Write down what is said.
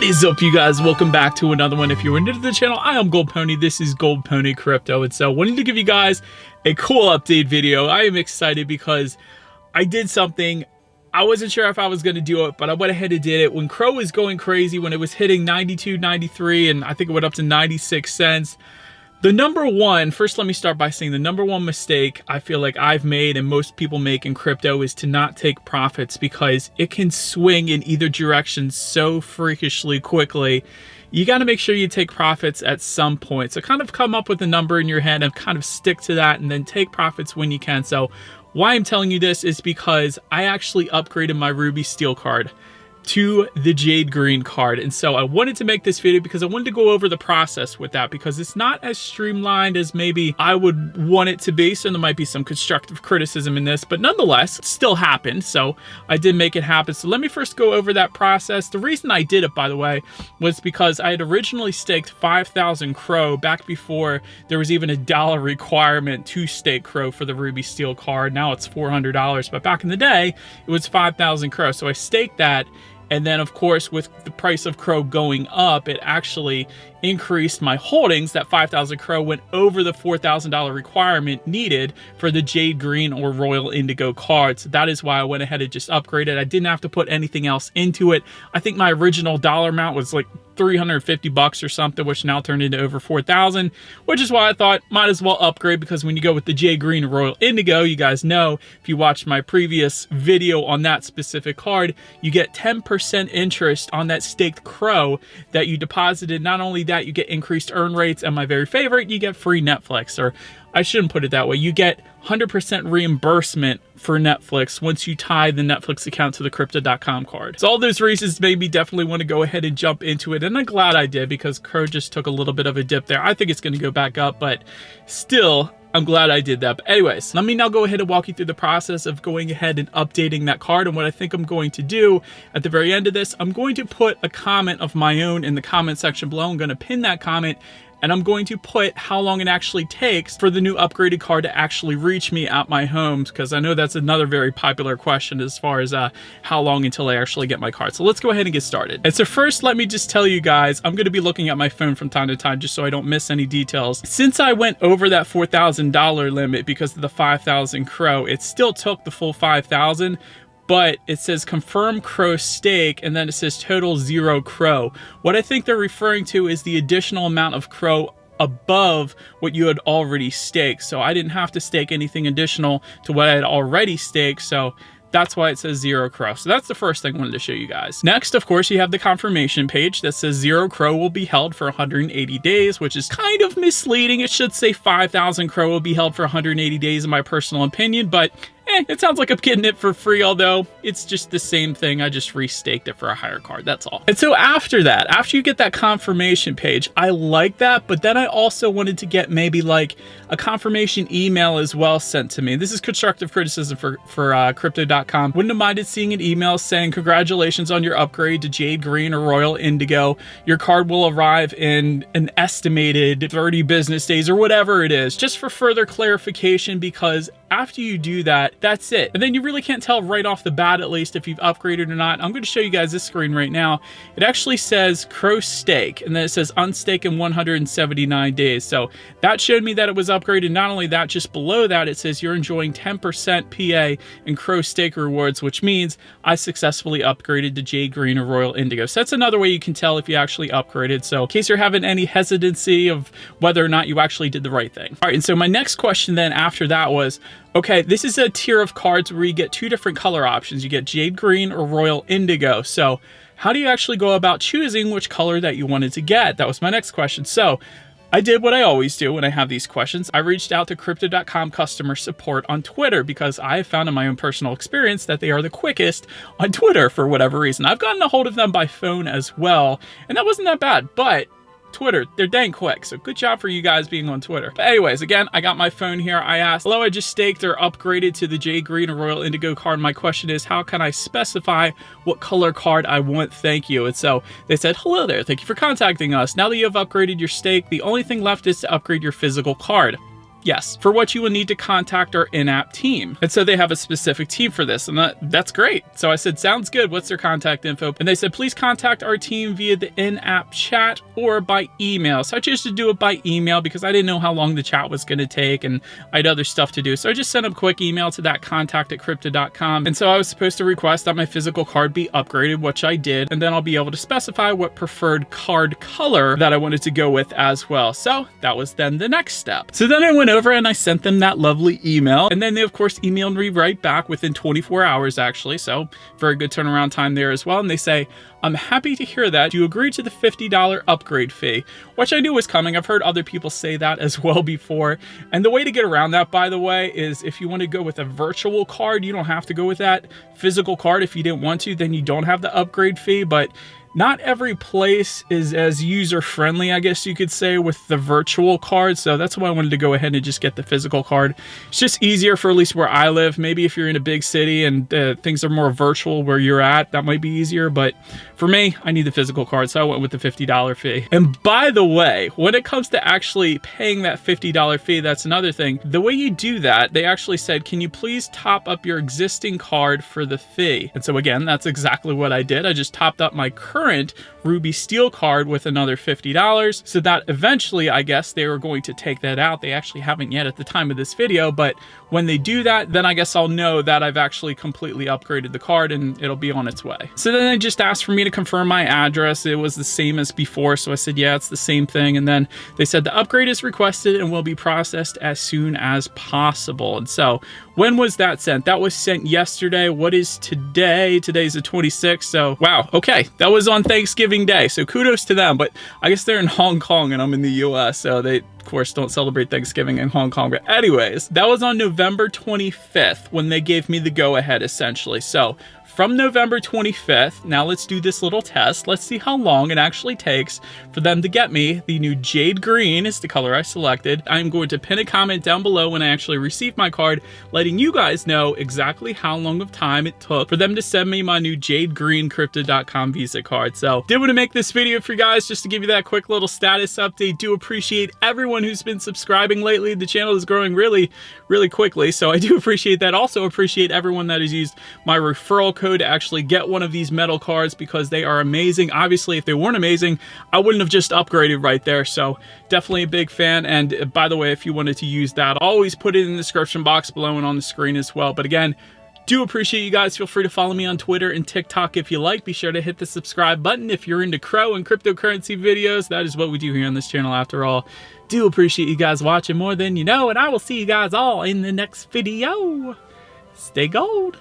What is up, you guys? Welcome back to another one. If you're new to the channel, I am goldpony. This is goldpony crypto, and so wanted to give you guys a cool update video. I am excited because I did something. I wasn't sure if I was going to do it, but I went ahead and did it when Crow was going crazy, when it was hitting 92, 93, and I think it went up to 96 cents. The number one, first let me start by saying the number one mistake I feel like I've made and most people make in crypto is to not take profits, because it can swing in either direction so freakishly quickly. You got to make sure you take profits at some point. So kind of come up with a number in your head and kind of stick to that, and then take profits when you can. So why I'm telling you this is because I actually upgraded my Ruby Steel card to the Jade Green card, and so I wanted to make this video because I wanted to go over the process with that, because it's not as streamlined as maybe I would want it to be. So there might be some constructive criticism in this, but nonetheless it still happened, so I did make it happen. So let me first go over that process. The reason I did it, by the way, was because I had originally staked 5,000 Crow back before there was even a dollar requirement to stake Crow for the Ruby Steel card. Now it's $400, but back in the day it was 5,000 Crow. So I staked that, and then of course with the price of Crow going up, it actually increased my holdings. That 5,000 Crow went over the $4,000 requirement needed for the Jade Green or Royal Indigo card. So that is why I went ahead and just upgraded. I didn't have to put anything else into it. I think my original dollar amount was like 350 bucks or something, which now turned into over 4,000, which is why I thought might as well upgrade, because when you go with the Jade Green Royal Indigo, you guys know, if you watched my previous video on that specific card, you get 10% interest on that staked Crow that you deposited. Not only that, you get increased earn rates, and my very favorite, you get free Netflix. Or I shouldn't put it that way, you get 100% reimbursement for Netflix once you tie the Netflix account to the Crypto.com card. So all those reasons made me definitely want to go ahead and jump into it, and I'm glad I did, because Crow just took a little bit of a dip there. I think it's going to go back up, but still, I'm glad I did that. But anyways, let me now go ahead and walk you through the process of going ahead and updating that card. And what I think I'm going to do at the very end of this, I'm going to put a comment of my own in the comment section below. I'm going to pin that comment, and I'm going to put how long it actually takes for the new upgraded card to actually reach me at my home, because I know that's another very popular question as far as how long until I actually get my card. So let's go ahead and get started. And so first, let me just tell you guys, I'm going to be looking at my phone from time to time just so I don't miss any details. Since I went over that $4,000 limit because of the 5,000 Crow, it still took the full 5,000, but it says confirm Crow stake, and then it says total 0 Crow. What I think they're referring to is the additional amount of Crow above what you had already staked. So I didn't have to stake anything additional to what I had already staked, so that's why it says 0 Crow. So that's the first thing I wanted to show you guys. Next, of course, you have the confirmation page that says 0 Crow will be held for 180 days, which is kind of misleading. It should say 5,000 Crow will be held for 180 days in my personal opinion, but it sounds like I'm getting it for free, although it's just the same thing. I just restaked it for a higher card, that's all. And so after that, after you get that confirmation page, I like that, but then I also wanted to get maybe like a confirmation email as well sent to me. This is constructive criticism for Crypto.com. Wouldn't have minded seeing an email saying, congratulations on your upgrade to Jade Green or Royal Indigo. Your card will arrive in an estimated 30 business days or whatever it is, just for further clarification, because after you do that, that's it. And then you really can't tell right off the bat, at least, if you've upgraded or not. I'm going to show you guys this screen right now. It actually says Crow stake, and then it says unstake in 179 days. So that showed me that it was upgraded. Not only that, just below that, it says you're enjoying 10% PA in Crow stake rewards, which means I successfully upgraded to Jade Green or Royal Indigo. So that's another way you can tell if you actually upgraded. So in case you're having any hesitancy of whether or not you actually did the right thing. All right, and so my next question then after that was, okay, this is a tier of cards where you get two different color options. You get Jade Green or Royal Indigo. So how do you actually go about choosing which color that you wanted to get? That was my next question. So I did what I always do when I have these questions. I reached out to Crypto.com customer support on Twitter, because I have found in my own personal experience that they are the quickest on Twitter for whatever reason. I've gotten a hold of them by phone as well, and that wasn't that bad, but Twitter, they're dang quick, so good job for you guys being on Twitter. But anyways, again, I got my phone here. I asked, hello, I just staked or upgraded to the Jade Green or Royal Indigo card. My question is, how can I specify what color card I want? Thank you. And so they said, hello there, thank you for contacting us. Now that you have upgraded your stake, the only thing left is to upgrade your physical card. Yes, for what you will need to contact our in-app team. And so they have a specific team for this, and that's great. So I said, sounds good. What's their contact info? And they said, please contact our team via the in-app chat or by email. So I chose to do it by email because I didn't know how long the chat was going to take, and I had other stuff to do. So I just sent a quick email to that contact@crypto.com. And so I was supposed to request that my physical card be upgraded, which I did. And then I'll be able to specify what preferred card color that I wanted to go with as well. So that was then the next step. So then I went over and I sent them that lovely email, and then they of course emailed me right back within 24 hours actually, so very good turnaround time there as well. And they say, I'm happy to hear that you agreed to the $50 upgrade fee, which I knew was coming. I've heard other people say that as well before. And the way to get around that, by the way, is if you want to go with a virtual card, you don't have to go with that physical card. If you didn't want to, then you don't have the upgrade fee. But not every place is as user-friendly, I guess you could say, with the virtual card. So that's why I wanted to go ahead and just get the physical card. It's just easier for at least where I live. Maybe if you're in a big city and things are more virtual where you're at, that might be easier. But for me, I need the physical card, so I went with the $50 fee. And by the way, when it comes to actually paying that $50 fee, that's another thing. The way you do that, they actually said, can you please top up your existing card for the fee? And so again, that's exactly what I did. I just topped up my current Ruby Steel card with another $50, so that eventually, I guess, they were going to take that out. They actually haven't yet at the time of this video, but when they do that, then I guess I'll know that I've actually completely upgraded the card and it'll be on its way. So then they just asked for me to confirm my address. It was the same as before, so I said, yeah, it's the same thing. And then they said the upgrade is requested and will be processed as soon as possible. And so when was that sent? That was sent yesterday. What is today? Today's the 26th. So wow, okay, that was on Thanksgiving Day. So kudos to them. But I guess they're in Hong Kong and I'm in the US, so they of course don't celebrate Thanksgiving in Hong Kong. But anyways, that was on November 25th when they gave me the go ahead essentially. So from November 25th, now let's do this little test. Let's see how long it actually takes for them to get me the new Jade Green is the color I selected. I'm going to pin a comment down below when I actually receive my card, letting you guys know exactly how long of time it took for them to send me my new Jade Green Crypto.com Visa card. So did want to make this video for you guys just to give you that quick little status update. Do appreciate everyone who's been subscribing lately. The channel is growing really quickly, so I do appreciate that. Also appreciate everyone that has used my referral code to actually get one of these metal cards because they are amazing. Obviously, if they weren't amazing, I wouldn't have just upgraded right there. So definitely a big fan. And by the way, if you wanted to use that, I'll always put it in the description box below and on the screen as well. But again, do appreciate you guys. Feel free to follow me on Twitter and TikTok if you like. Be sure to hit the subscribe button if you're into crow and cryptocurrency videos. That is what we do here on this channel after all. Do appreciate you guys watching more than you know, and I will see you guys all in the next video. Stay gold.